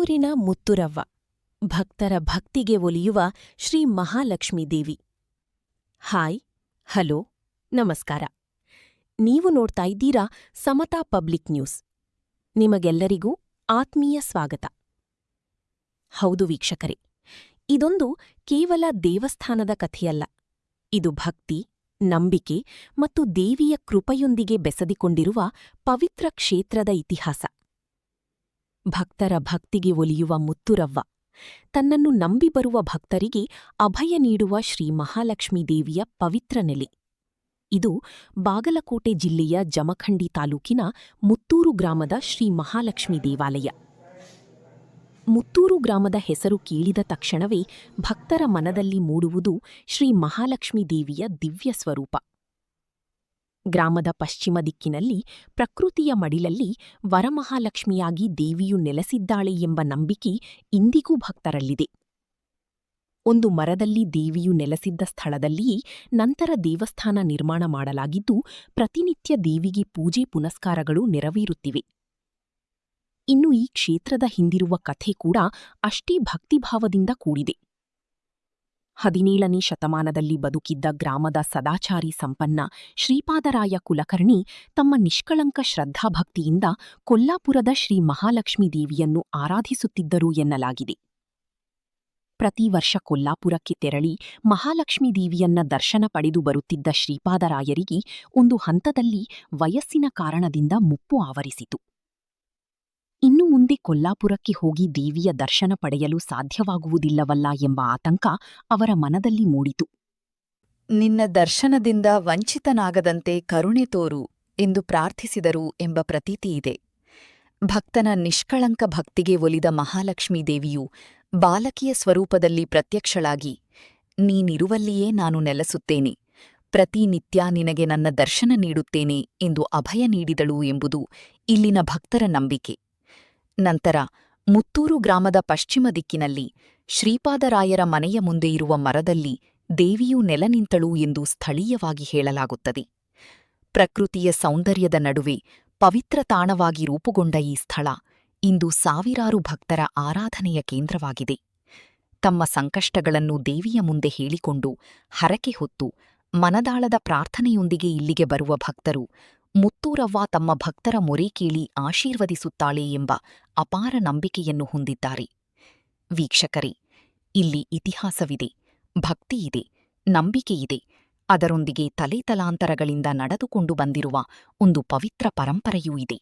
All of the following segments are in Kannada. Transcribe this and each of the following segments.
ಮುತ್ತೂರಿನ ಮುತ್ತುರವ್ವ, ಭಕ್ತರ ಭಕ್ತಿಗೆ ಒಲಿಯುವ ಶ್ರೀ ಮಹಾಲಕ್ಷ್ಮೀ ದೇವಿ. ಹಾಯ್, ಹಲೋ, ನಮಸ್ಕಾರ. ನೀವು ನೋಡ್ತಾ ಇದ್ದೀರಾ ಸಮತಾ ಪಬ್ಲಿಕ್ ನ್ಯೂಸ್. ನಿಮಗೆಲ್ಲರಿಗೂ ಆತ್ಮೀಯ ಸ್ವಾಗತ. ಹೌದು ವೀಕ್ಷಕರೇ, ಇದೊಂದು ಕೇವಲ ದೇವಸ್ಥಾನದ ಕಥೆಯಲ್ಲ. ಇದು ಭಕ್ತಿ, ನಂಬಿಕೆ ಮತ್ತು ದೇವಿಯ ಕೃಪೆಯೊಂದಿಗೆ ಬೆಸೆದುಕೊಂಡಿರುವ ಪವಿತ್ರ ಕ್ಷೇತ್ರದ ಇತಿಹಾಸ. ಭಕ್ತರ ಭಕ್ತಿಗೆ ಒಲಿಯುವ ಮುತ್ತುರವ್ವ, ತನ್ನನ್ನು ನಂಬಿ ಬರುವ ಭಕ್ತರಿಗೆ ಅಭಯ ನೀಡುವ ಶ್ರೀ ಮಹಾಲಕ್ಷ್ಮೀ ದೇವಿಯ ಪವಿತ್ರ ನೆಲೆ. ಇದು ಬಾಗಲಕೋಟೆ ಜಿಲ್ಲೆಯ ಜಮಖಂಡಿ ತಾಲೂಕಿನ ಮುತ್ತೂರು ಗ್ರಾಮದ ಶ್ರೀ ಮಹಾಲಕ್ಷ್ಮೀ ದೇವಾಲಯ. ಮುತ್ತೂರು ಗ್ರಾಮದ ಹೆಸರು ಕೇಳಿದ ತಕ್ಷಣವೇ ಭಕ್ತರ ಮನದಲ್ಲಿ ಮೂಡುವುದು ಶ್ರೀ ಮಹಾಲಕ್ಷ್ಮೀ ದೇವಿಯ ದಿವ್ಯ ಸ್ವರೂಪ. ಗ್ರಾಮದ ಪಶ್ಚಿಮ ದಿಕ್ಕಿನಲ್ಲಿ ಪ್ರಕೃತಿಯ ಮಡಿಲಲ್ಲಿ ವರಮಹಾಲಕ್ಷ್ಮಿಯಾಗಿ ದೇವಿಯು ನೆಲೆಸಿದ್ದಾಳೆ ಎಂಬ ನಂಬಿಕೆ ಇಂದಿಗೂ ಭಕ್ತರಲ್ಲಿದೆ. ಒಂದು ಮರದಲ್ಲಿ ದೇವಿಯು ನೆಲೆಸಿದ್ದ ಸ್ಥಳದಲ್ಲಿಯೇ ನಂತರ ದೇವಸ್ಥಾನ ನಿರ್ಮಾಣ ಮಾಡಲಾಗಿದ್ದು, ಪ್ರತಿನಿತ್ಯ ದೇವಿಗೆ ಪೂಜೆ ಪುನಸ್ಕಾರಗಳು ನೆರವೇರುತ್ತಿವೆ. ಇನ್ನು ಈ ಕ್ಷೇತ್ರದ ಹಿಂದಿರುವ ಕಥೆ ಕೂಡ ಅಷ್ಟೇ ಭಕ್ತಿಭಾವದಿಂದ ಕೂಡಿದೆ. 17ನೇ ಶತಮಾನದಲ್ಲಿ ಬದುಕಿದ್ದ ಗ್ರಾಮದ ಸದಾಚಾರಿ ಸಂಪನ್ನ ಶ್ರೀಪಾದರಾಯ ಕುಲಕರ್ಣಿ ತಮ್ಮ ನಿಷ್ಕಳಂಕ ಶ್ರದ್ಧಾಭಕ್ತಿಯಿಂದ ಕೊಲ್ಲಾಪುರದ ಶ್ರೀ ಮಹಾಲಕ್ಷ್ಮೀ ದೇವಿಯನ್ನು ಆರಾಧಿಸುತ್ತಿದ್ದರು ಎನ್ನಲಾಗಿದೆ. ಪ್ರತಿ ವರ್ಷ ಕೊಲ್ಲಾಪುರಕ್ಕೆ ತೆರಳಿ ಮಹಾಲಕ್ಷ್ಮೀ ದೇವಿಯನ್ನ ದರ್ಶನ ಪಡೆದು ಬರುತ್ತಿದ್ದ ಶ್ರೀಪಾದರಾಯರಿಗೆ ಒಂದು ಹಂತದಲ್ಲಿ ವಯಸ್ಸಿನ ಕಾರಣದಿಂದ ಮುಪ್ಪು ಆವರಿಸಿತು. ಇನ್ನು ಮುಂದೆ ಕೊಲ್ಲಾಪುರಕ್ಕೆ ಹೋಗಿ ದೇವಿಯ ದರ್ಶನ ಪಡೆಯಲು ಸಾಧ್ಯವಾಗುವುದಿಲ್ಲವಲ್ಲ ಎಂಬ ಆತಂಕ ಅವರ ಮನದಲ್ಲಿ ಮೂಡಿತು. ನಿನ್ನ ದರ್ಶನದಿಂದ ವಂಚಿತನಾಗದಂತೆ ಕರುಣೆ ತೋರು ಎಂದು ಪ್ರಾರ್ಥಿಸಿದರು ಎಂಬ ಪ್ರತೀತಿಯಿದೆ. ಭಕ್ತನ ನಿಷ್ಕಳಂಕ ಭಕ್ತಿಗೆ ಒಲಿದ ಮಹಾಲಕ್ಷ್ಮೀ ದೇವಿಯು ಬಾಲಕಿಯ ಸ್ವರೂಪದಲ್ಲಿ ಪ್ರತ್ಯಕ್ಷಳಾಗಿ, ನೀನಿರುವಲ್ಲಿಯೇ ನಾನು ನೆಲೆಸುತ್ತೇನೆ, ಪ್ರತಿನಿತ್ಯ ನಿನಗೆ ನನ್ನ ದರ್ಶನ ನೀಡುತ್ತೇನೆ ಎಂದು ಅಭಯ ನೀಡಿದಳು ಎಂಬುದು ಇಲ್ಲಿನ ಭಕ್ತರ ನಂಬಿಕೆ. ನಂತರ ಮುತ್ತೂರು ಗ್ರಾಮದ ಪಶ್ಚಿಮ ದಿಕ್ಕಿನಲ್ಲಿ ಶ್ರೀಪಾದರಾಯರ ಮನೆಯ ಮುಂದೆ ಇರುವ ಮರದಲ್ಲಿ ದೇವಿಯೂ ನೆಲ ನಿಂತಳು ಎಂದು ಸ್ಥಳೀಯವಾಗಿ ಹೇಳಲಾಗುತ್ತದೆ. ಪ್ರಕೃತಿಯ ಸೌಂದರ್ಯದ ನಡುವೆ ಪವಿತ್ರ ತಾಣವಾಗಿ ರೂಪುಗೊಂಡ ಈ ಸ್ಥಳ ಇಂದು ಸಾವಿರಾರು ಭಕ್ತರ ಆರಾಧನೆಯ ಕೇಂದ್ರವಾಗಿದೆ. ತಮ್ಮ ಸಂಕಷ್ಟಗಳನ್ನು ದೇವಿಯ ಮುಂದೆ ಹೇಳಿಕೊಂಡು ಹರಕೆ ಹೊತ್ತು ಮನದಾಳದ ಪ್ರಾರ್ಥನೆಯೊಂದಿಗೆ ಇಲ್ಲಿಗೆ ಬರುವ ಭಕ್ತರು ಮುತ್ತೂರವ್ವ ತಮ್ಮ ಭಕ್ತರ ಮೊರೆ ಕೇಳಿ ಆಶೀರ್ವದಿಸುತ್ತಾಳೆ ಎಂಬ ಅಪಾರ ನಂಬಿಕೆಯನ್ನು ಹೊಂದಿದ್ದಾರೆ. ವೀಕ್ಷಕರೇ, ಇಲ್ಲಿ ಇತಿಹಾಸವಿದೆ, ಭಕ್ತಿಯಿದೆ, ನಂಬಿಕೆಯಿದೆ, ಅದರೊಂದಿಗೆ ತಲೆತಲಾಂತರಗಳಿಂದ ನಡೆದುಕೊಂಡು ಬಂದಿರುವ ಒಂದು ಪವಿತ್ರ ಪರಂಪರೆಯೂ ಇದೆ.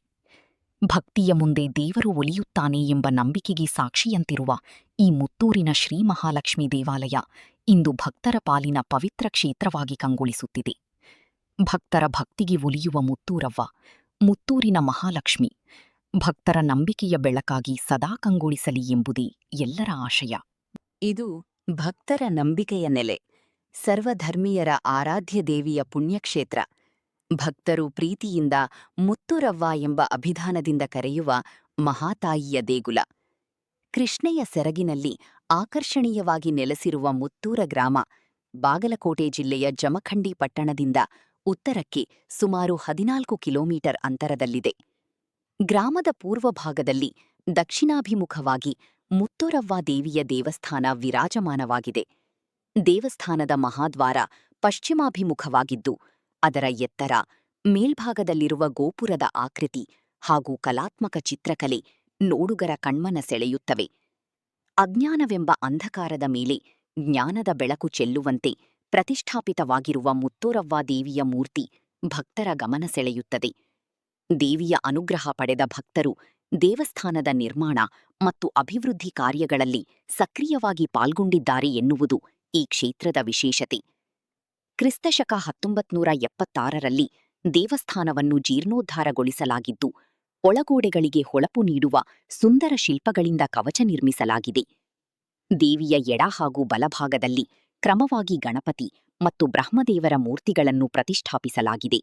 ಭಕ್ತಿಯ ಮುಂದೆ ದೇವರು ಒಲಿಯುತ್ತಾನೆ ಎಂಬ ನಂಬಿಕೆಗೆ ಸಾಕ್ಷಿಯಂತಿರುವ ಈ ಮುತ್ತೂರಿನ ಶ್ರೀ ಮಹಾಲಕ್ಷ್ಮೀ ದೇವಾಲಯ ಇಂದು ಭಕ್ತರ ಪಾಲಿನ ಪವಿತ್ರ ಕ್ಷೇತ್ರವಾಗಿ ಕಂಗೊಳಿಸುತ್ತಿದೆ. ಭಕ್ತರ ಭಕ್ತಿಗೆ ಒಲಿಯುವ ಮುತ್ತೂರವ್ವ, ಮುತ್ತೂರಿನ ಮಹಾಲಕ್ಷ್ಮಿ, ಭಕ್ತರ ನಂಬಿಕೆಯ ಬೆಳಕಾಗಿ ಸದಾ ಕಂಗೊಳಿಸಲಿ ಎಂಬುದೇ ಎಲ್ಲರ ಆಶಯ. ಇದು ಭಕ್ತರ ನಂಬಿಕೆಯ ನೆಲೆ, ಸರ್ವಧರ್ಮೀಯರ ಆರಾಧ್ಯ ದೇವಿಯ ಪುಣ್ಯಕ್ಷೇತ್ರ. ಭಕ್ತರು ಪ್ರೀತಿಯಿಂದ ಮುತ್ತೂರವ್ವ ಎಂಬ ಅಭಿಧಾನದಿಂದ ಕರೆಯುವ ಮಹಾತಾಯಿಯ ದೇಗುಲ. ಕೃಷ್ಣೆಯ ಸೆರಗಿನಲ್ಲಿ ಆಕರ್ಷಣೀಯವಾಗಿ ನೆಲೆಸಿರುವ ಮುತ್ತೂರ ಗ್ರಾಮ ಬಾಗಲಕೋಟೆ ಜಿಲ್ಲೆಯ ಜಮಖಂಡಿ ಪಟ್ಟಣದಿಂದ ಉತ್ತರಕ್ಕೆ ಸುಮಾರು 14 ಕಿಲೋಮೀಟರ್ ಅಂತರದಲ್ಲಿದೆ. ಗ್ರಾಮದ ಪೂರ್ವಭಾಗದಲ್ಲಿ ದಕ್ಷಿಣಾಭಿಮುಖವಾಗಿ ಮುತ್ತೂರವ್ವ ದೇವಿಯ ದೇವಸ್ಥಾನ ವಿರಾಜಮಾನವಾಗಿದೆ. ದೇವಸ್ಥಾನದ ಮಹಾದ್ವಾರ ಪಶ್ಚಿಮಾಭಿಮುಖವಾಗಿದ್ದು, ಅದರ ಎತ್ತರ, ಮೇಲ್ಭಾಗದಲ್ಲಿರುವ ಗೋಪುರದ ಆಕೃತಿ ಹಾಗೂ ಕಲಾತ್ಮಕ ಚಿತ್ರಕಲೆ ನೋಡುಗರ ಕಣ್ಮನ ಸೆಳೆಯುತ್ತವೆ. ಅಜ್ಞಾನವೆಂಬ ಅಂಧಕಾರದ ಮೇಲೆ ಜ್ಞಾನದ ಬೆಳಕು ಚೆಲ್ಲುವಂತೆ ಪ್ರತಿಷ್ಠಾಪಿತವಾಗಿರುವ ಮುತ್ತೂರವ್ವ ದೇವಿಯ ಮೂರ್ತಿ ಭಕ್ತರ ಗಮನ ಸೆಳೆಯುತ್ತದೆ. ದೇವಿಯ ಅನುಗ್ರಹ ಪಡೆದ ಭಕ್ತರು ದೇವಸ್ಥಾನದ ನಿರ್ಮಾಣ ಮತ್ತು ಅಭಿವೃದ್ಧಿ ಕಾರ್ಯಗಳಲ್ಲಿ ಸಕ್ರಿಯವಾಗಿ ಪಾಲ್ಗೊಂಡಿದ್ದಾರೆ ಎನ್ನುವುದು ಈ ಕ್ಷೇತ್ರದ ವಿಶೇಷತೆ. ಕ್ರಿಸ್ತಶಕ 1976ರಲ್ಲಿ ದೇವಸ್ಥಾನವನ್ನು ಜೀರ್ಣೋದ್ಧಾರಗೊಳಿಸಲಾಗಿದ್ದು, ಒಳಗೋಡೆಗಳಿಗೆ ಹೊಳಪು ನೀಡುವ ಸುಂದರ ಶಿಲ್ಪಗಳಿಂದ ಕವಚ ನಿರ್ಮಿಸಲಾಗಿದೆ. ದೇವಿಯ ಎಡ ಹಾಗೂ ಬಲಭಾಗದಲ್ಲಿ ಕ್ರಮವಾಗಿ ಗಣಪತಿ ಮತ್ತು ಬ್ರಹ್ಮದೇವರ ಮೂರ್ತಿಗಳನ್ನು ಪ್ರತಿಷ್ಠಾಪಿಸಲಾಗಿದೆ.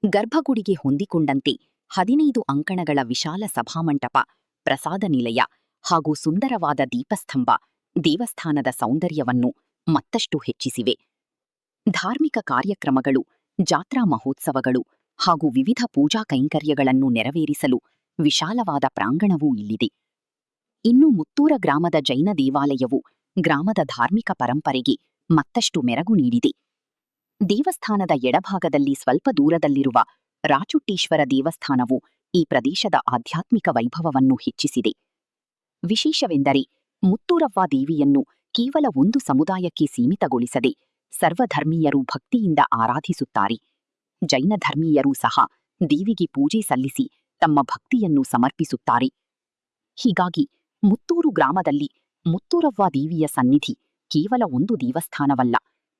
ಗರ್ಭಗುಡಿಗೆ ಹೊಂದಿಕೊಂಡಂತೆ 15 ಅಂಕಣಗಳ ವಿಶಾಲ ಸಭಾಮಂಟಪ, ಪ್ರಸಾದ ನಿಲಯ ಹಾಗೂ ಸುಂದರವಾದ ದೀಪಸ್ತಂಭ ದೇವಸ್ಥಾನದ ಸೌಂದರ್ಯವನ್ನು ಮತ್ತಷ್ಟು ಹೆಚ್ಚಿಸಿವೆ. ಧಾರ್ಮಿಕ ಕಾರ್ಯಕ್ರಮಗಳು, ಜಾತ್ರಾ ಮಹೋತ್ಸವಗಳು ಹಾಗೂ ವಿವಿಧ ಪೂಜಾ ಕೈಂಕರ್ಯಗಳನ್ನು ನೆರವೇರಿಸಲು ವಿಶಾಲವಾದ ಪ್ರಾಂಗಣವೂ ಇಲ್ಲಿದೆ. ಇನ್ನು ಮುತ್ತೂರ ಗ್ರಾಮದ ಜೈನ ದೇವಾಲಯವು ಗ್ರಾಮದ ಧಾರ್ಮಿಕ ಪರಂಪರೆಗೆ ಮತ್ತಷ್ಟು ಮೆರಗು ನೀಡಿದೆ. ದೇವಸ್ಥಾನದ ಎಡಭಾಗದಲ್ಲಿ ಸ್ವಲ್ಪ ದೂರದಲ್ಲಿರುವ ರಾಚುಟ್ಟೀಶ್ವರ ದೇವಸ್ಥಾನವು ಈ ಪ್ರದೇಶದ ಆಧ್ಯಾತ್ಮಿಕ ವೈಭವವನ್ನು ಹೆಚ್ಚಿಸಿದೆ. ವಿಶೇಷವೆಂದರೆ ಮುತ್ತೂರವ್ವ ದೇವಿಯನ್ನು ಕೇವಲ ಒಂದು ಸಮುದಾಯಕ್ಕೆ ಸೀಮಿತಗೊಳಿಸದೆ ಸರ್ವಧರ್ಮೀಯರು ಭಕ್ತಿಯಿಂದ ಆರಾಧಿಸುತ್ತಾರೆ. ಜೈನ ಧರ್ಮೀಯರೂ ಸಹ ದೇವಿಗೆ ಪೂಜೆ ಸಲ್ಲಿಸಿ ತಮ್ಮ ಭಕ್ತಿಯನ್ನು ಸಮರ್ಪಿಸುತ್ತಾರೆ. ಹೀಗಾಗಿ ಮುತ್ತೂರು ಗ್ರಾಮದಲ್ಲಿ ಮುತ್ತೂರವ್ವ ದೇವಿಯ ಸನ್ನಿಧಿ ಕೇವಲ ಒಂದು ದೇವಸ್ಥಾನವಲ್ಲ,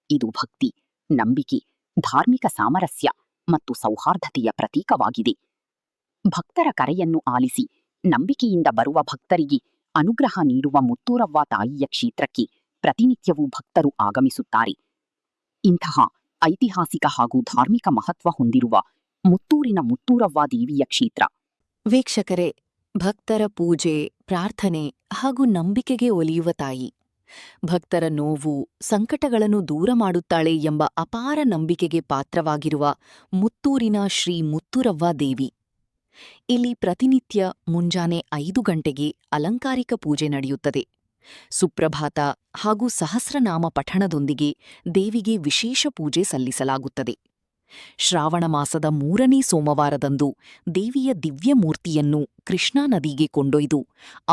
ಇದು ಭಕ್ತಿ, ನಂಬಿಕೆ, ಧಾರ್ಮಿಕ ಸಾಮರಸ್ಯ ಮತ್ತು ಸೌಹಾರ್ದತೆಯ ಪ್ರತೀಕವಾಗಿದೆ. ಭಕ್ತರ ಕರೆಯನ್ನು ಆಲಿಸಿ ನಂಬಿಕೆಯಿಂದ ಬರುವ ಭಕ್ತರಿಗೆ ಅನುಗ್ರಹ ನೀಡುವ ಮುತ್ತೂರವ್ವ ತಾಯಿಯ ಕ್ಷೇತ್ರಕ್ಕೆ ಪ್ರತಿನಿತ್ಯವೂ ಭಕ್ತರು ಆಗಮಿಸುತ್ತಾರೆ. ಇಂತಹ ಐತಿಹಾಸಿಕ ಹಾಗೂ ಧಾರ್ಮಿಕ ಮಹತ್ವ ಹೊಂದಿರುವ ಮುತ್ತೂರಿನ ಮುತ್ತೂರವ್ವ ದೇವಿಯ ಕ್ಷೇತ್ರ. ವೀಕ್ಷಕರೇ, ಭಕ್ತರ ಪೂಜೆ, ಪ್ರಾರ್ಥನೆ ಹಾಗೂ ನಂಬಿಕೆಗೆ ಒಲಿಯುವ ತಾಯಿ, ಭಕ್ತರ ನೋವು, ಸಂಕಟಗಳನ್ನು ದೂರ ಮಾಡುತ್ತಾಳೆ ಎಂಬ ಅಪಾರ ನಂಬಿಕೆಗೆ ಪಾತ್ರವಾಗಿರುವ ಮುತ್ತೂರಿನ ಶ್ರೀ ಮುತ್ತೂರವ್ವ ದೇವಿ. ಇಲ್ಲಿ ಪ್ರತಿನಿತ್ಯ ಮುಂಜಾನೆ 5 ಗಂಟೆಗೆ ಅಲಂಕಾರಿಕ ಪೂಜೆ ನಡೆಯುತ್ತದೆ. ಸುಪ್ರಭಾತ ಹಾಗೂ ಸಹಸ್ರನಾಮ ಪಠಣದೊಂದಿಗೆ ದೇವಿಗೆ ವಿಶೇಷ ಪೂಜೆ ಸಲ್ಲಿಸಲಾಗುತ್ತದೆ. ಶ್ರಾವಣ ಮಾಸದ 3ನೇ ಸೋಮವಾರದಂದು ದೇವಿಯ ದಿವ್ಯ ಮೂರ್ತಿಯನ್ನು ಕೃಷ್ಣಾ ನದಿಗೆ ಕೊಂಡೊಯ್ದು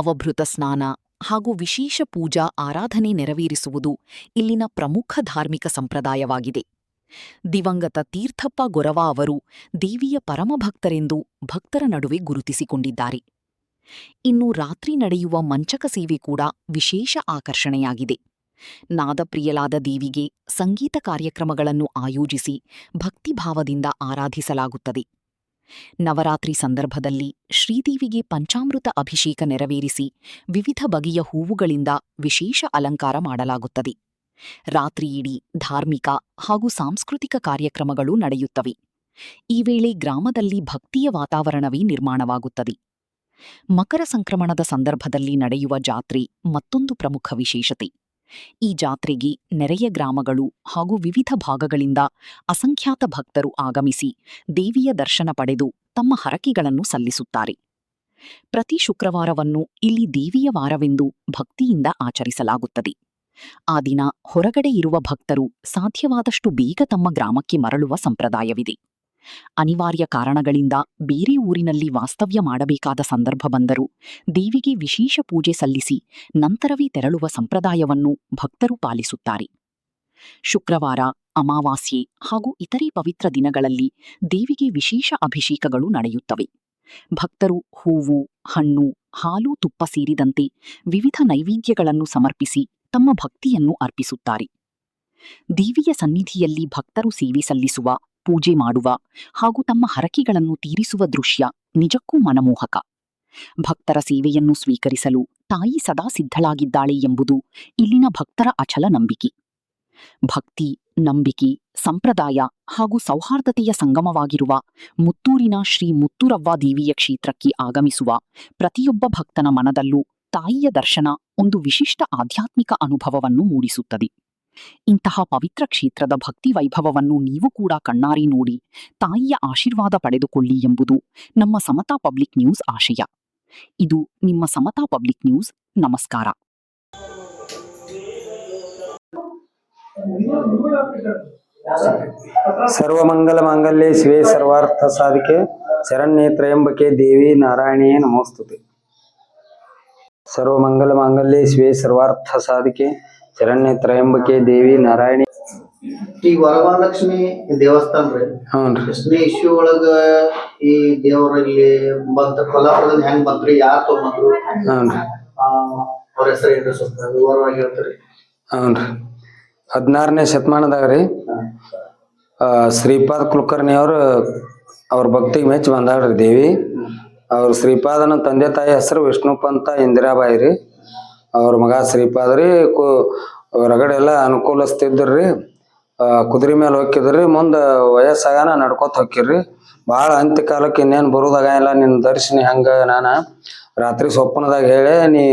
ಅವಭೃತ ಸ್ನಾನ ಹಾಗೂ ವಿಶೇಷ ಪೂಜಾ ಆರಾಧನೆ ನೆರವೇರಿಸುವುದು ಇಲ್ಲಿನ ಪ್ರಮುಖ ಧಾರ್ಮಿಕ ಸಂಪ್ರದಾಯವಾಗಿದೆ. ದಿವಂಗತ ತೀರ್ಥಪ್ಪ ಗೊರವ ಅವರು ದೇವಿಯ ಪರಮಭಕ್ತರೆಂದು ಭಕ್ತರ ನಡುವೆ ಗುರುತಿಸಿಕೊಂಡಿದ್ದಾರೆ. ಇನ್ನು ರಾತ್ರಿ ನಡೆಯುವ ಮಂಚಕ ಸೇವೆ ಕೂಡ ವಿಶೇಷ ಆಕರ್ಷಣೆಯಾಗಿದೆ. ನಾದಪ್ರಿಯಲಾದ ದೇವಿಗೆ ಸಂಗೀತ ಕಾರ್ಯಕ್ರಮಗಳನ್ನು ಆಯೋಜಿಸಿ ಭಕ್ತಿಭಾವದಿಂದ ಆರಾಧಿಸಲಾಗುತ್ತದೆ. ನವರಾತ್ರಿ ಸಂದರ್ಭದಲ್ಲಿ ಶ್ರೀದೇವಿಗೆ ಪಂಚಾಮೃತ ಅಭಿಷೇಕ ನೆರವೇರಿಸಿ ವಿವಿಧ ಬಗೆಯ ಹೂವುಗಳಿಂದ ವಿಶೇಷ ಅಲಂಕಾರ ಮಾಡಲಾಗುತ್ತದೆ. ರಾತ್ರಿಯಿಡೀ ಧಾರ್ಮಿಕ ಹಾಗೂ ಸಾಂಸ್ಕೃತಿಕ ಕಾರ್ಯಕ್ರಮಗಳು ನಡೆಯುತ್ತವೆ. ಈ ವೇಳೆ ಗ್ರಾಮದಲ್ಲಿ ಭಕ್ತಿಯ ವಾತಾವರಣವೇ ನಿರ್ಮಾಣವಾಗುತ್ತದೆ. ಮಕರ ಸಂಕ್ರಮಣದ ಸಂದರ್ಭದಲ್ಲಿ ನಡೆಯುವ ಜಾತ್ರೆ ಮತ್ತೊಂದು ಪ್ರಮುಖ ವಿಶೇಷತೆ. ಈ ಜಾತ್ರೆಗೆ ನೆರೆಯ ಗ್ರಾಮಗಳು ಹಾಗೂ ವಿವಿಧ ಭಾಗಗಳಿಂದ ಅಸಂಖ್ಯಾತ ಭಕ್ತರು ಆಗಮಿಸಿ ದೇವಿಯ ದರ್ಶನ ಪಡೆದು ತಮ್ಮ ಹರಕೆಗಳನ್ನು ಸಲ್ಲಿಸುತ್ತಾರೆ. ಪ್ರತಿ ಶುಕ್ರವಾರವನ್ನು ಇಲ್ಲಿ ದೇವಿಯ ವಾರವೆಂದು ಭಕ್ತಿಯಿಂದ ಆಚರಿಸಲಾಗುತ್ತದೆ. ಆ ದಿನ ಹೊರಗಡೆ ಇರುವ ಭಕ್ತರು ಸಾಧ್ಯವಾದಷ್ಟು ಬೇಗ ತಮ್ಮ ಗ್ರಾಮಕ್ಕೆ ಮರಳುವ ಸಂಪ್ರದಾಯವಿದೆ. ಅನಿವಾರ್ಯ ಕಾರಣಗಳಿಂದ ಬೇರೆ ಊರಿನಲ್ಲಿ ವಾಸ್ತವ್ಯ ಮಾಡಬೇಕಾದ ಸಂದರ್ಭ ಬಂದರೂ ದೇವಿಗೆ ವಿಶೇಷ ಪೂಜೆ ಸಲ್ಲಿಸಿ ನಂತರವೇ ತೆರಳುವ ಸಂಪ್ರದಾಯವನ್ನು ಭಕ್ತರು ಪಾಲಿಸುತ್ತಾರೆ. ಶುಕ್ರವಾರ, ಅಮಾವಾಸ್ಯೆ ಹಾಗೂ ಇತರೆ ಪವಿತ್ರ ದಿನಗಳಲ್ಲಿ ದೇವಿಗೆ ವಿಶೇಷ ಅಭಿಷೇಕಗಳು ನಡೆಯುತ್ತವೆ. ಭಕ್ತರು ಹೂವು, ಹಣ್ಣು, ಹಾಲು, ತುಪ್ಪ ಸೇರಿದಂತೆ ವಿವಿಧ ನೈವೇದ್ಯಗಳನ್ನು ಸಮರ್ಪಿಸಿ ತಮ್ಮ ಭಕ್ತಿಯನ್ನು ಅರ್ಪಿಸುತ್ತಾರೆ. ದೇವಿಯ ಸನ್ನಿಧಿಯಲ್ಲಿ ಭಕ್ತರು ಸೇವೆ ಸಲ್ಲಿಸುವ, ಪೂಜೆ ಮಾಡುವ ಹಾಗೂ ತಮ್ಮ ಹರಕೆಗಳನ್ನು ತೀರಿಸುವ ದೃಶ್ಯ ನಿಜಕ್ಕೂ ಮನಮೋಹಕ. ಭಕ್ತರ ಸೇವೆಯನ್ನು ಸ್ವೀಕರಿಸಲು ತಾಯಿ ಸದಾ ಸಿದ್ಧಳಾಗಿದ್ದಾಳೆ ಎಂಬುದು ಇಲ್ಲಿನ ಭಕ್ತರ ಅಚಲ ನಂಬಿಕೆ. ಭಕ್ತಿ, ನಂಬಿಕೆ, ಸಂಪ್ರದಾಯ ಹಾಗೂ ಸೌಹಾರ್ದತೆಯ ಸಂಗಮವಾಗಿರುವ ಮುತ್ತೂರಿನ ಶ್ರೀ ಮುತ್ತೂರವ್ವ ದೇವಿಯ ಕ್ಷೇತ್ರಕ್ಕೆ ಆಗಮಿಸುವ ಪ್ರತಿಯೊಬ್ಬ ಭಕ್ತನ ಮನದಲ್ಲೂ ತಾಯಿಯ ದರ್ಶನ ಒಂದು ವಿಶಿಷ್ಟ ಆಧ್ಯಾತ್ಮಿಕ ಅನುಭವವನ್ನು ಮೂಡಿಸುತ್ತದೆ. ಇಂತಹ ಪವಿತ್ರ ಕ್ಷೇತ್ರದ ಭಕ್ತಿ ವೈಭವವನ್ನು ನೀವು ಕೂಡ ಕಣ್ಣಾರೆ ನೋಡಿ ತಾಯಿಯ ಆಶೀರ್ವಾದ ಪಡೆದುಕೊಳ್ಳಿ ಎಂಬುದು ನಮ್ಮ ಸಮತಾ ಪಬ್ಲಿಕ್ ನ್ಯೂಸ್ ಆಶಯ. ಇದು ನಿಮ್ಮ ಸಮತಾ ಪಬ್ಲಿಕ್ ನ್ಯೂಸ್. ನಮಸ್ಕಾರ. ಸರ್ವಮಂಗಲ ಮಾಂಗಲ್ಯೆ ಶಿವೆ ಸರ್ವಾರ್ಥ ಸಾಧಿಕೆ ಶರಣ್ಯೇ ತ್ರಯಂಬಕೆ ದೇವಿ ನಾರಾಯಣಿಯೇ ನಮೋಸ್ತುತೆ. ಸರ್ವಮಂಗಲ ಮಾಂಗಲ್ಯೆ ಶಿವೆ ಸರ್ವಾರ್ಥ ಸಾಧಿಕೆ ಶರಣ್ಯೇ ತ್ರಯಂಬಕೆ ದೇವಿ ನಾರಾಯಣಿ. ಈಗ ವರಮಹಾಲಕ್ಷ್ಮಿ ದೇವಸ್ಥಾನ ರೀ, ಎಷ್ಟನೇ ಇಶ್ಯೂ ಒಳಗ ಈ ದೇವರಲ್ಲಿ ಬಂತ ಕೊಲ್ಲಾಪುರದಲ್ಲಿ ಹೆಂಗ್ ಬಂತ್ರಿ, ಯಾರು ತಗೊಂಡ್ರು, ಅವ್ರ ಹೆಸರು ಏನ್ರಿ ಸ್ವಲ್ಪ ವಿವರವಾಗಿ ಹೇಳ್ತಾರೆ? ಹ್ಞೂನ್ರಿ, 16ನೇ ಶತಮಾನದಾಗ ರೀ ಶ್ರೀಪಾದ ಕುಲಕರ್ಣಿ ಅವ್ರ ಭಕ್ತಿಗೆ ಮೆಚ್ಚಿ ಬಂದಾಳ್ರಿ ದೇವಿ. ಅವ್ರ ಶ್ರೀಪಾದನ ತಂದೆ ತಾಯಿ ಹೆಸರು ವಿಷ್ಣುಪಂತ ಇಂದಿರಾಬಾಯಿ ರೀ. ಅವ್ರ ಮಗ ಶ್ರೀಪಾದ ರೀ ಹೊರಗಡೆ ಎಲ್ಲ ಅನುಕೂಲಿಸ್ತಿದ್ರಿ. ಕುದುರೆ ಮೇಲೆ ಹೋಗಿದ್ರಿ. ಮುಂದೆ ವಯಸ್ಸಾಗಾನ ನಡ್ಕೊತ ಹೋಗಿರ್ರಿ. ಭಾಳ ಅಂತ್ಯಕಾಲಕ್ಕೆ ಇನ್ನೇನು ಬರುದಾಗಿಲ್ಲ, ನಿನ್ನ ದರ್ಶನ ಹೆಂಗ, ನಾನು ರಾತ್ರಿ ಸ್ವಪ್ನದಾಗ ಹೇಳಿ ನೀ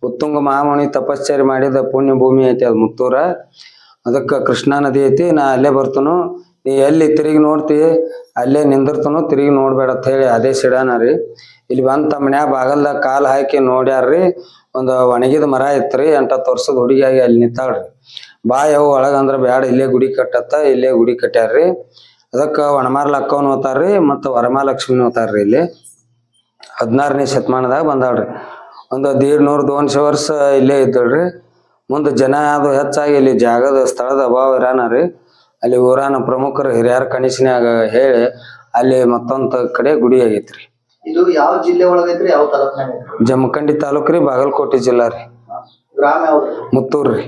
ಉತ್ತುಂಗ ಮಹಾಮುನಿ ತಪಶ್ಚರ್ಯ ಮಾಡಿದ ಪುಣ್ಯ ಭೂಮಿ ಐತಿ ಅದು ಮುತ್ತೂರ. ಅದಕ್ಕೆ ಕೃಷ್ಣಾ ನದಿ ಐತಿ, ನಾ ಅಲ್ಲೇ ಬರ್ತನು, ನೀ ಎಲ್ಲಿ ತಿರುಗಿ ನೋಡ್ತಿ ಅಲ್ಲೇ ನಿಂದಿರ್ತನು, ತಿರುಗಿ ನೋಡ್ಬೇಡ ಅಂತ ಹೇಳಿ ಆದೇಶ ಇಡಾನ ರೀ. ಇಲ್ಲಿ ಬಂತ ಮನ್ಯಾಗ ಬಾಗಲ್ದಾಗ ಕಾಲು ಹಾಕಿ ನೋಡ್ಯಾರ್ರಿ. ಒಂದು ಒಣಗಿದ ಮರ ಇತ್ರಿ 8-10 ವರ್ಷದ ಹುಡುಗಿಯಾಗಿ ಅಲ್ಲಿ ನಿಂತಾಳ್ರಿ. ಬಾ ಯಾವ ಒಳಗಂದ್ರ ಬ್ಯಾಡ ಇಲ್ಲೇ ಗುಡಿ ಕಟ್ಟತ್ತ ಇಲ್ಲೇ ಗುಡಿ ಕಟ್ಟ್ಯಾರ್ರಿ. ಅದಕ್ಕ ಒಣಮಾರ್ಲ ಅಕ್ಕವನ್ ಓತಾರ್ರಿ ಮತ್ತ ವರಮಹಾಲಕ್ಷ್ಮಿನ ಓತಾರ್ರಿ. ಇಲ್ಲಿ 16ನೇ ಶತಮಾನದಾಗ ಬಂದಾಳ್ರಿ. ಒಂದು 150-200 ವರ್ಷ ಇಲ್ಲೇ ಇದ್ದಳ್ರಿ. ಮುಂದೆ ಜನ ಅದು ಹೆಚ್ಚಾಗಿ ಇಲ್ಲಿ ಜಾಗದ ಸ್ಥಳದ ಅಭಾವ ಇರಾನ ರೀ. ಅಲ್ಲಿ ಊರಾನ ಪ್ರಮುಖರು ಹಿರಿಯರ ಕನಸಿನ್ಯಾಗ ಹೇಳಿ ಅಲ್ಲಿ ಮತ್ತೊಂದ್ ಕಡೆ ಗುಡಿ ಆಗೈತ್ರಿ. ಇದು ಯಾವ ಜಿಲ್ಲೆ ಒಳಗೈತ್ರಿ, ಯಾವ ತಾಲೂಕ್ನಾಗ? ಜಮಖಂಡಿ ತಾಲೂಕ್ ರೀ, ಬಾಗಲಕೋಟೆ ಜಿಲ್ಲಾ ರೀ. ಗ್ರಾಮ ಯಾವ್ದು? ಮುತ್ತೂರ್ ರೀ.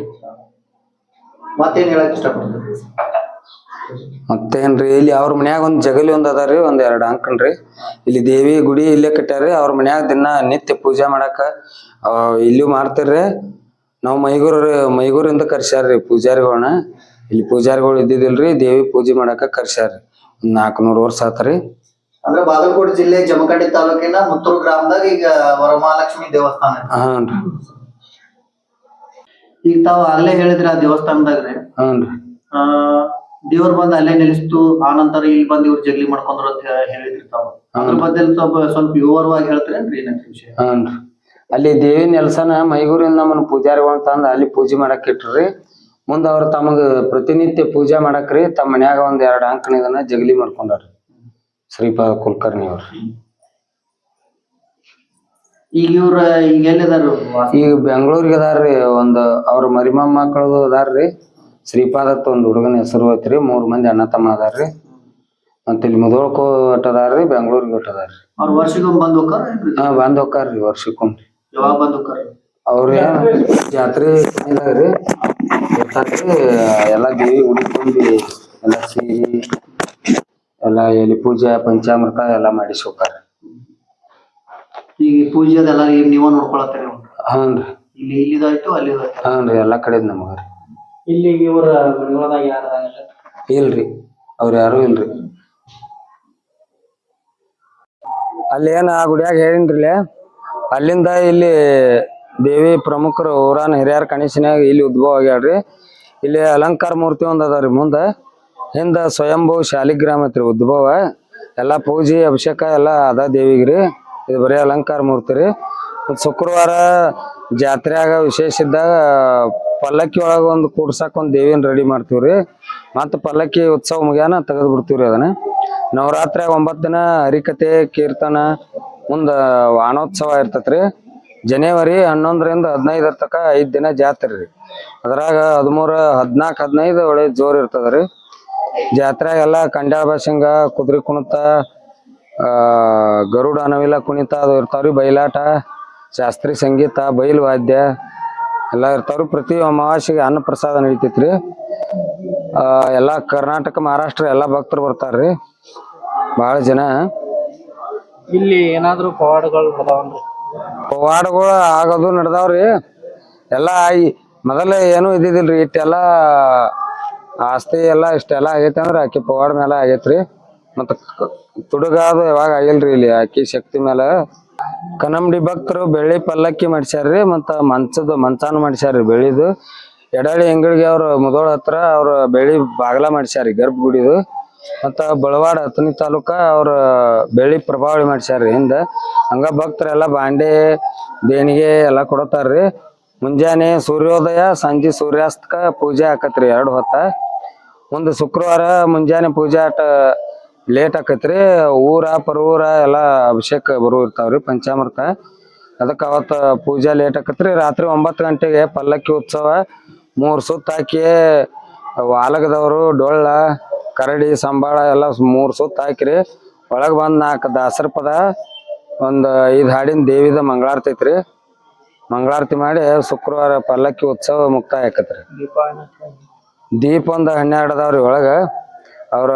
ಮತ್ತೇನ್ ಹೇಳಕ್ ಇಷ್ಟಪಡ್ತೀರಿ? ಮತ್ತೇನ್ರಿ, ಇಲ್ಲಿ ಅವ್ರ ಮನ್ಯಾಗ ಒಂದ್ ಜಗಲಿ ಒಂದ್ ಅದಾರಿ, 1-2 ಅಂಕಣ್ರಿ. ಇಲ್ಲಿ ದೇವಿ ಗುಡಿ ಇಲ್ಲೇ ಕಟ್ಟ್ಯಾರ್ರಿ. ಅವ್ರ ಮನ್ಯಾಗ ದಿನ ನಿತ್ಯ ಪೂಜಾ ಮಾಡಾಕ ಇಲ್ಲೂ ಮಾಡ್ತಿರ್ರಿ. ನಾವ್ ಮೈಗೂರಿಂದ ಕರ್ಸ್ಯಾರ್ರಿ ಪೂಜಾರಿಗಳನ್ನ. ಇಲ್ಲಿ ಪೂಜಾರಿಗಳು ಇದ್ದಿದಿಲ್ರಿ, ದೇವಿ ಪೂಜೆ ಮಾಡಾಕ ಕರ್ಸ್ಯಾರ್ರಿ. 400 ವರ್ಷ ಆತ್ರಿ. ಅಂದ್ರೆ ಬಾಗಲಕೋಟೆ ಜಿಲ್ಲೆ ಜಮಖಂಡಿ ತಾಲೂಕಿನ ಮುತ್ತೂರು ಗ್ರಾಮದಾಗ ಈಗ ವರಮಹಾಲಕ್ಷ್ಮಿ ದೇವಸ್ಥಾನ. ಹಾನ್ರಿ. ಈಗ ತಾವ್ ಅಲ್ಲೇ ಹೇಳಿದ್ರಿ ಆ ದೇವಸ್ಥಾನದಾಗ್ರಿ ಹಾನ್ರಿ. ದೇವ್ರ ಬಂದ್ ಅಲ್ಲೇ ನಿಲ್ಲಿಸ್ತು, ಆ ನಂತರ ಇಲ್ಲಿ ಬಂದ್ ಇವ್ರು ಜಗ್ಲಿ ಮಾಡ್ಕೊಂಡ್ರು ಅಂತ ಹೇಳಿದ್ರಿ ತಾವು. ಅದ್ರ ಬಗ್ಗೆ ಸ್ವಲ್ಪ ವಿವರವಾಗಿ ಹೇಳ್ತೀರೇನ್ರಿ ಏನಂತ ವಿಷಯ? ಹಾನ್ರಿ. ಅಲ್ಲಿ ದೇವಿ ನೆಲ್ಸನ ಮೈಗೂರಿಂದ ನಮ್ಮನ್ನ ಪೂಜಾರಿಗಳನ್ನ ತಂದ ಅಲ್ಲಿ ಪೂಜೆ ಮಾಡಕ್ ಇಟ್ರಿ. ಮುಂದ ಅವ್ರ ತಮಗ ಪ್ರತಿನಿತ್ಯ ಪೂಜೆ ಮಾಡಕ್ರಿ ತಮ್ಮ ಮನ್ಯಾಗ 1-2 ಅಂಕಣ ಜಗಲಿ ಮಾಡ್ಕೊಂಡಾರ್ರಿ ಶ್ರೀಪಾದ ಕುಲಕರ್ಣಿ ಅವ್ರ. ಈಗ ಇವ್ರ ಈಗ ಎಲ್ಲಿದಾರ? ಈಗ ಬೆಂಗಳೂರಿಗೆ ಅದಾರ್ರಿ. ಅವ್ರ ಮರಿಮಕ್ಕಳದು ಅದಾರ್ರಿ. ಶ್ರೀಪಾದತ್ ಒಂದ್ ಹುಡುಗನ ಹೆಸರು ಐತ್ರಿ. 3 ಮಂದಿ ಅಣ್ಣ ತಮ್ಮ ಅದಾರ್ರಿ. ಮತ್ತ ಇಲ್ಲಿ ಮುದೋಳ್ಕೋ ಅದಾರ್ರಿ, ಬೆಂಗಳೂರಿಗೆ ಅದಾರ್ರಿ. ಅವ್ರ ವರ್ಷಕ್ಕೊಮ್ಮೆ ಬಂದ್ ಹೋಗ್ತಾರ? ಬಂದ್ ಹೋಗ್ತಾರ್ರಿ ವರ್ಷಕ್ಕೊಮ್ಮೆ. ಯಾವಾಗ ಬಂದ್ ಹೋಗ್ತಾರ? ಅವ್ರ ಜಾತ್ರೆ ಇರ್ತಾರ್ರಿ. ಎಲ್ಲಾ ದೇವಿ ಉಡಿಕೊಂಡಿ ಎಲ್ಲಾ ಸೇರಿ ಎಲ್ಲಾ ಎಲ್ಲಿ ಪೂಜೆ ಪಂಚಾಮೃತ ಎಲ್ಲಾ ಮಾಡಿಸಿ ಹೋಗ್ತಾರ. ಈಗ ಪೂಜೆ ಅದೆಲ್ಲ ನೀವ ನೋಡ್ಕೊಳತ್ತೀರಿ? ಹಾನ್ರಿ. ಇಲ್ಲಿದಾಯ್ತು ಅಲ್ಲಿದಾಯ್ತು? ಹಾನ್ರಿ, ಎಲ್ಲಾ ಕಡೆ ನಮಗ್ರಿ. ಇಲ್ಲಿ ಇವ್ರ ಮನೆಯೊಳದಾಗ ಯಾರ ಇಲ್ರಿ, ಅವ್ರ ಯಾರು ಇಲ್ರಿ. ಅಲ್ಲಿ ಏನ ಆ ಗುಡಿಯಾಗ ಹೇಳಿನ್ರಿ, ಅಲ್ಲಿಂದ ಇಲ್ಲಿ ದೇವಿ ಪ್ರಮುಖರು ಊರಾನ ಹಿರಿಯರ ಕನಸಿನ್ಯಾಗ ಇಲ್ಲಿ ಉದ್ಭವ ಆಗ್ಯಾಳ್ರಿ. ಇಲ್ಲಿ ಅಲಂಕಾರ ಮೂರ್ತಿ ಒಂದ್ ಅದಾವ್ರಿ. ಮುಂದ ಹಿಂದ ಸ್ವಯಂಭೂ ಶಾಲಿಗ್ರಾಮ ಐತ್ರಿ ಉದ್ಭವ. ಎಲ್ಲಾ ಪೂಜೆ ಅಭಿಷೇಕ ಎಲ್ಲಾ ಅದ ದೇವಿಗ್ರಿ. ಇದು ಬರೀ ಅಲಂಕಾರ ಮೂರ್ತಿ ರೀ. ಶುಕ್ರವಾರ ಜಾತ್ರೆಯಾಗ ವಿಶೇಷ ಇದ್ದಾಗ ಪಲ್ಲಕ್ಕಿ ಒಳಗ ಒಂದು ಕೂಡ್ಸಾಕ ಒಂದ್ ದೇವಿನ ರೆಡಿ ಮಾಡ್ತೀವ್ರಿ. ಮತ್ತ ಪಲ್ಲಕ್ಕಿ ಉತ್ಸವ ಮುಗ್ಯಾನ ತೆಗೆದ್ ಬಿಡ್ತೀವ್ರಿ ಅದನ್ನ. ನವರಾತ್ರಿಯಾಗ 9 ದಿನ ಹರಿಕತೆ ಕೀರ್ತನ ಮುಂದ ವಾಣೋತ್ಸವ ಇರ್ತತ್ರಿ. ಜನವರಿ 11ರಿಂದ 15 ತಕ 5 ದಿನ ಜಾತ್ರೆ ರೀ. ಅದ್ರಾಗ 13, 14, 15 ಒಳ್ಳೆ ಜೋರ್ ಇರ್ತದ್ರಿ. ಜಾತ್ರೆಯಾಗ ಎಲ್ಲಾ ಕಂಡ್ಯಾಳ ಭಾಷಂಗ, ಕುದುರೆ ಕುಣಿತ, ಗರುಡ ಅನವಿಲ ಕುಣಿತ ಅದು ಇರ್ತಾವ್ರಿ. ಬಯಲಾಟ, ಶಾಸ್ತ್ರೀಯ ಸಂಗೀತ, ಬಯಲು ವಾದ್ಯ ಎಲ್ಲಾ ಇರ್ತಾವ್ರಿ. ಪ್ರತಿ ಅಮಾವಾಸ್ಯೆಗೆ ಅನ್ನ ಪ್ರಸಾದ ನಡಿತೈತ್ರಿ. ಎಲ್ಲಾ ಕರ್ನಾಟಕ ಮಹಾರಾಷ್ಟ್ರ ಎಲ್ಲಾ ಭಕ್ತರು ಬರ್ತಾರ್ರಿ, ಬಹಳ ಜನ. ಇಲ್ಲಿ ಏನಾದ್ರು ಪವಾಡಗಳು ನಡೆದಾವನ್ರಿ? ಪವಾಡಗಳು ಆಗೋದು ನಡೆದಾವ್ರಿ. ಎಲ್ಲಾ ಮೊದಲ ಏನು ಇದ್ದಿದಿಲ್ರಿ. ಇಟ್ಟೆಲ್ಲಾ ಆಸ್ತಿ ಎಲ್ಲಾ ಇಷ್ಟೆಲ್ಲಾ ಆಗೈತಿ ಅಂದ್ರ ಆಕಿ ಪವಾಡ ಮೇಲೆ ಆಗೈತ್ರಿ. ಮತ್ತ ತುಡುಗಾದು ಯಾವಾಗ ಆಗಿಲ್ರಿ. ಇಲ್ಲಿ ಆಕಿ ಶಕ್ತಿ ಮೇಲೆ ಕನಂಬಡಿ ಭಕ್ತರು ಬೆಳ್ಳಿ ಪಲ್ಲಕ್ಕಿ ಮಾಡ್ಸ್ಯಾರ್ರಿ. ಮತ್ತ ಮಂಚಾನು ಮಾಡ್ಸ್ಯಾರ್ರಿ ಬೆಳ್ಳಿದು. ಎಡಳಿ ಎಂಗಳಿಗೆ ಅವ್ರ ಮುದೋಳ ಹತ್ರ ಅವ್ರ ಬೆಳ್ಳಿ ಬಾಗಲ ಮಾಡ್ಸ್ಯಾರಿ ಗರ್ಭಗುಡಿದು. ಮತ್ತ ಬಳವಾಡ 10ನೇ ತಾಲೂಕ ಅವ್ರ ಬೆಳ್ಳಿ ಪ್ರಭಾವಳಿ ಮಾಡ್ಸ್ಯಾರ್ರಿ ಹಿಂದ. ಹಂಗ ಭಕ್ತರೆಲ್ಲಾ ಬಾಂಡೆ ದೇಣಿಗೆ ಎಲ್ಲಾ ಕೊಡತಾರ್ರಿ. ಮುಂಜಾನೆ ಸೂರ್ಯೋದಯ, ಸಂಜೆ ಸೂರ್ಯಾಸ್ತಕ ಪೂಜೆ ಆಕತ್ರಿ 2 ಹೊತ್ತ. ಒಂದು ಶುಕ್ರವಾರ ಮುಂಜಾನೆ ಪೂಜೆ ಲೇಟ್ ಆಕತ್ರಿ. ಊರ ಪರೂರ ಎಲ್ಲಾ ಅಭಿಷೇಕ ಬರು ಇರ್ತಾವ್ರಿ ಪಂಚಾಮೃತ. ಅದಕ್ಕ ಅವತ್ತ ಪೂಜಾ ಲೇಟ್ ಆಕತ್ರಿ. ರಾತ್ರಿ 9 ಗಂಟೆಗೆ ಪಲ್ಲಕ್ಕಿ ಉತ್ಸವ 3 ಸುತ್ತ ಹಾಕಿ ವಾಲಗದವರು ಡೊಳ್ಳ ಕರಡಿ ಸಂಬಾಳ ಎಲ್ಲ 3 ಸುತ್ತ ಹಾಕಿರಿ. ಒಳಗ್ ಬಂದ್ 4 ದಾಸರ ಪದ, ಒಂದ್ 5 ಹಾಡಿನ ದೇವಿದ ಮಂಗಳಾರತಿ ಐತ್ರಿ. ಮಂಗಳಾರತಿ ಮಾಡಿ ಶುಕ್ರವಾರ ಪಲ್ಲಕ್ಕಿ ಉತ್ಸವ ಮುಕ್ತಾಯ ಆಕತ್ರಿ. ದೀಪ ಒಂದ್ 12 ಅದಾವ್ರಿ ಒಳಗ. ಅವ್ರ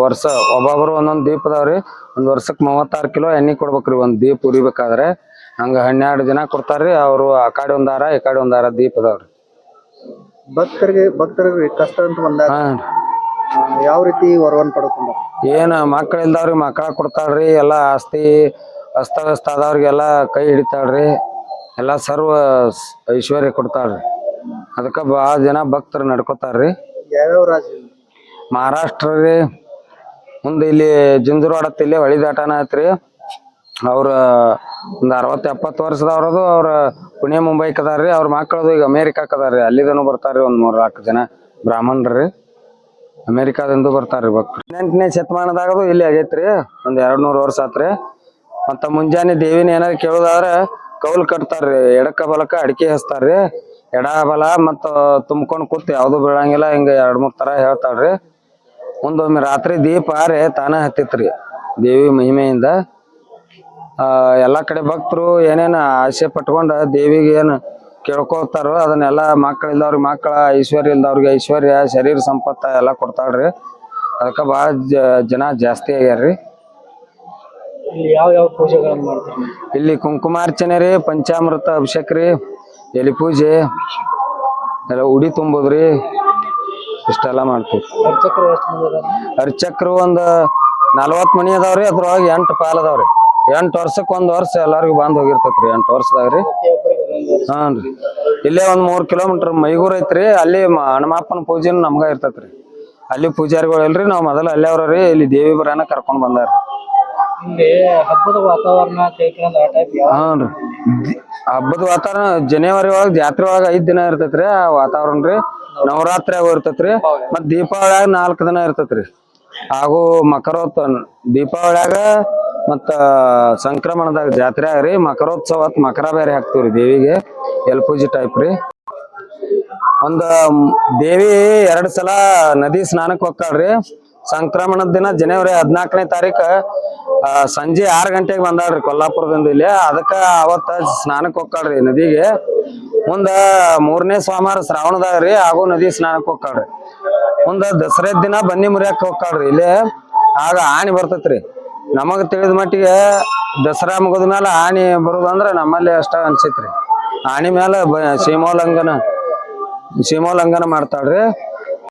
ವರ್ಷ ಒಬ್ಬೊಬ್ರು ಒಂದೊಂದ್ ದೀಪ ಅದಾವ್ರಿ. ಒಂದ್ ವರ್ಷಕ್ 36 ಕಿಲೋ ಎಣ್ಣೆ ಕೊಡ್ಬೇಕ್ರಿ ಒಂದ್ ದೀಪ ಉರಿಬೇಕಾದ್ರೆ. ಹಂಗ 12 ಜನ ಕೊಡ್ತಾರ್ರಿ. ಅವ್ರು ಆ ಕಡೆ ಒಂದ್ ಹಾರ ಈ ಕಡೆ ಒಂದ್ ಹಾರ ದೀಪ ಅದಾವ್ರಿ. ಭಕ್ತರಿಗೆ ಕಷ್ಟ ಅಂತ ಬಂದಾಗ ಯಾವ ರೀತಿ ವರವನ್ನ ಪಡ್ಕೊಂಡ? ಏನ ಮಕ್ಳ ಇಲ್ದಾವ್ರಿ ಮಕ್ಕಳ ಕೊಡ್ತಾಳ್ರಿ. ಎಲ್ಲಾ ಆಸ್ತಿ ಅಸ್ತವ್ಯಸ್ತ ಆದವ್ರಿಗೆಲ್ಲಾ ಕೈ ಹಿಡಿತಾಳ್ರಿ. ಎಲ್ಲಾ ಸರ್ವ ಐಶ್ವರ್ಯ ಕೊಡ್ತಾಳ್ರಿ. ಅದಕ್ಕ ಬಹಳ ಜನ ಭಕ್ತರು ನಡ್ಕೋತಾರ್ರಿ. ಯಾವ್ಯಾವ ರಾಜ್ಯ? ಮಹಾರಾಷ್ಟ್ರ ರೀ. ಮುಂದೆ ಇಲ್ಲಿ ಜುಂಜುರವಾಡ ಇಲ್ಲೇ ಹೊಳಿ ದಾಟನ ಐತ್ರಿ. ಅವ್ರ ಒಂದು 60-70 ವರ್ಷದವ್ರದು. ಅವ್ರ ಪುಣೆ ಮುಂಬೈಕ್ ಅದಾರ್ರಿ. ಅವ್ರ ಮಕ್ಕಳದು ಈಗ ಅಮೇರಿಕಾಕ್ ಅದಾರ್ರಿ. ಅಲ್ಲಿದನು ಬರ್ತಾರ್ರಿ ಒಂದ್ 3-4 ಜನ ಬ್ರಾಹ್ಮಣರ್ರಿ. ಅಮೇರಿಕಾದಿಂದ ಬರ್ತಾರ್ರಿ ಭಕ್ತರು. 18ನೇ ಶತಮಾನದಾಗದು ಇಲ್ಲಿ ಆಗೈತ್ರಿ. ಒಂದ್ 200 ವರ್ಷ ಆತ್ರಿ. ಮತ್ತ ಮುಂಜಾನೆ ದೇವಿನ ಏನಾರ ಕೇಳೋದಾದ್ರ ಕೌಲ್ ಕಟ್ತಾರ್ರಿ. ಎಡಕ್ಕ ಬಲಕ್ಕ ಅಡಿಕೆ ಹಚ್ತಾರ್ರಿ. ಎಡ ಬಲ ಮತ್ತ ತುಂಬ್ಕೊಂಡ್ ಕೂತ್ ಯಾವ್ದು ಬೀಳಂಗಿಲ್ಲ. ಹಿಂಗ 2-3 ತರ ಹೇಳ್ತಾಳ್ರಿ. ಮುಂದೊಮ್ಮೆ ರಾತ್ರಿ ದೀಪ ಆರೆ ತಾನ ಹತ್ತಿತ್ರಿ ದೇವಿ ಮಹಿಮೆಯಿಂದ. ಎಲ್ಲಾ ಕಡೆ ಭಕ್ತರು ಏನೇನ ಆಸೆ ಪಟ್ಕೊಂಡ ದೇವಿಗೆ ಏನ್ ಕೇಳ್ಕೊತಾರೋ ಅದನ್ನೆಲ್ಲ ಮಕ್ಕಳಿಲ್ದವ್ರಿಗೆ ಮಕ್ಕಳ, ಐಶ್ವರ್ಯ ಇಲ್ದವ್ರಿಗೆ ಐಶ್ವರ್ಯ, ಶರೀರ ಸಂಪತ್ತ ಎಲ್ಲಾ ಕೊಡ್ತಾಳ್ರಿ. ಅದಕ್ಕ ಬಾಳ ಜನ ಜಾಸ್ತಿ ಆಗ್ಯಾರ್ರಿ. ಯಾವ ಪೂಜೆಗಳನ್ನ ಮಾಡ್ತಾರೆ? ಇಲ್ಲಿ ಕುಂಕುಮಾರ್ಚನೆ ರೀ, ಪಂಚಾಮೃತ ಅಭಿಷೇಕ ರೀ, ಎಲಿ ಪೂಜೆ ಎಲ್ಲ, ಉಡಿ ತುಂಬುದ್ರಿ, ಇಷ್ಟೆಲ್ಲ ಮಾಡ್ತೀವಿ. ಅರ್ಚಕ್ರು ಒಂದ್ 40 ಮನಿ ಅದಾವ್ರಿ. ಅದ್ರೊಳಗೆ 8 ಪಾಲ್ ಅದಾವ್ರಿ. 8 ವರ್ಷಕ್ಕೆ 1 ವರ್ಷ ಎಲ್ಲಾರ್ಗು ಬಂದ್ ಹೋಗಿರ್ತೈತ್ರಿ. 8 ವರ್ಷದಾಗ್ರಿ. ಹಾನ್ರಿ. ಇಲ್ಲೇ ಒಂದ್ 3 ಕಿಲೋಮೀಟರ್ ಮೈಗೂರ್ ಐತ್ರಿ. ಅಲ್ಲಿ ಹನುಮಪ್ಪನ ಪೂಜೆನು ನಮ್ಗ ಇರ್ತೈತ್ರಿ. ಅಲ್ಲಿ ಪೂಜಾರಿಗಳು ಇಲ್ರಿ. ನಾವ್ ಮೊದಲ ಅಲ್ಲೇ ಅವ್ರಿ. ಇಲ್ಲಿ ದೇವಿ ಬರಾನ ಕರ್ಕೊಂಡ್ ಬಂದಾರ್ರಿ. ಇಲ್ಲಿ ಹಬ್ಬದ ವಾತಾವರಣ ಹಾನ್ರಿ. ಹಬ್ಬದ ವಾತಾವರಣ ಜನವರಿ ಒಳಗ ಜಾತ್ರೆ ಒಳಗ 5 ದಿನ ಇರ್ತೈತ್ರಿ. ಆ ವಾತಾವರಣ ರೀ. ನವರಾತ್ರಿಯಾಗ ಇರ್ತೈತ್ರಿ. ಮತ್ ದೀಪಾವಳಿಯಾಗ 4 ದಿನ ಇರ್ತೈತ್ರಿ. ಹಾಗೂ ದೀಪಾವಳಿಯಾಗ ಮತ್ತ ಸಂಕ್ರಮಣದಾಗ ಜಾತ್ರೆ ಆಗ್ರಿ. ಮಕರೋತ್ಸವ ಮಕರ ಬೇರೆ ಹಾಕ್ತಿವ್ರಿ ದೇವಿಗೆ. ಎಲ್ಪೂಜಿ ಟೈಪ್ ರೀ. ಒಂದ್ ದೇವಿ 2 ಸಲ ನದಿ ಸ್ನಾನಕ್ ಹೋಗ್ತಾಳ್ರಿ. ಸಂಕ್ರಮಣದ ದಿನ ಜನವರಿ 14ನೇ ತಾರೀಕ ಸಂಜೆ 6 ಗಂಟೆಗೆ ಬಂದಾಳ್ರಿ ಕೊಲ್ಲಾಪುರದಿಂದ ಇಲ್ಲಿ. ಅದಕ್ಕ ಅವತ್ತ ಸ್ನಾನಕ್ ಹೋಗ್ತಾಳ್ರಿ ನದಿಗೆ. ಮುಂದ 3ನೇ ಸೋಮವಾರ ಶ್ರಾವಣದಾಗ್ರಿ ಹಾಗೂ ನದಿ ಸ್ನಾನಕ್ ಹೋಗ್ತಾಳ್ರಿ. ಮುಂದ ದಸರಾ ದಿನ ಬನ್ನಿ ಮುರಿಯಾಕ ಹೋಗ್ತಾಳ್ರಿ. ಇಲ್ಲಿ ಆಗ ಆನಿ ಬರ್ತೈತ್ರಿ. ನಮಗ ತಿಳಿದ ಮಟ್ಟಿಗೆ ದಸರಾ ಮುಗಿದ್ಮೇಲೆ ಆನಿ ಬರುದಂದ್ರ ನಮ್ಮಲ್ಲಿ ಅಷ್ಟ ಅನ್ಸೈತ್ರಿ. ಆನಿ ಮ್ಯಾಲ ಸೀಮೋಲ್ಲಂಘನ ಮಾಡ್ತಾಳ್ರಿ.